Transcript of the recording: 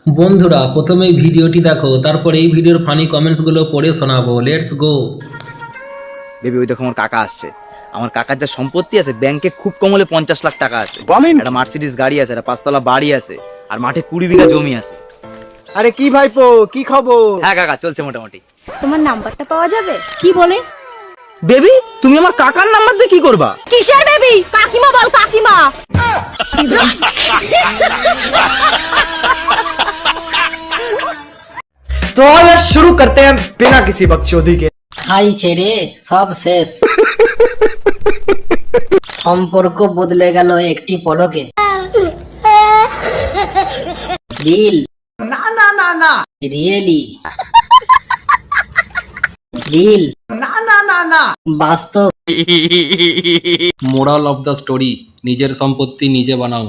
বন্ধুরা প্রথমে এই ভিডিওটি দেখো, তারপর এই ভিডিওর ফানি কমেন্টসগুলো পড়ে শোনাবো। Let's go. বেবি ওই দেখো আমার কাকা আসছে। আমার কাকার যা সম্পত্তি আছে ব্যাংকে খুব কম হলে 50 লাখ টাকা আছে। একটা মার্সিডিজ গাড়ি আছে, একটা 5 তলা বাড়ি আছে, আর মাঠে 20 বিঘা জমি আছে। আরে কি ভাইপো, কি খবর? হ্যাঁ কাকা, চলছে মোটামুটি। তোমার নাম্বারটা পাওয়া যাবে? কি বলে? বেবি তুমি আমার কাকার নাম্বার দিয়ে কি করবা? কিসের বেবি? কাকিমা বল, কাকিমা। तो यार शुरू करते हैं बिना किसी बकचोदी के। হাই ছেড়ে সব শেষ, সম্পর্ক বদলে গেল একটি পলকে। রিল ना ना ना ना রিয়েলি, রিল ना ना ना ना বাস্তব। মোরাল অফ দ্য স্টোরি, নিজের সম্পত্তি নিজে বানাও।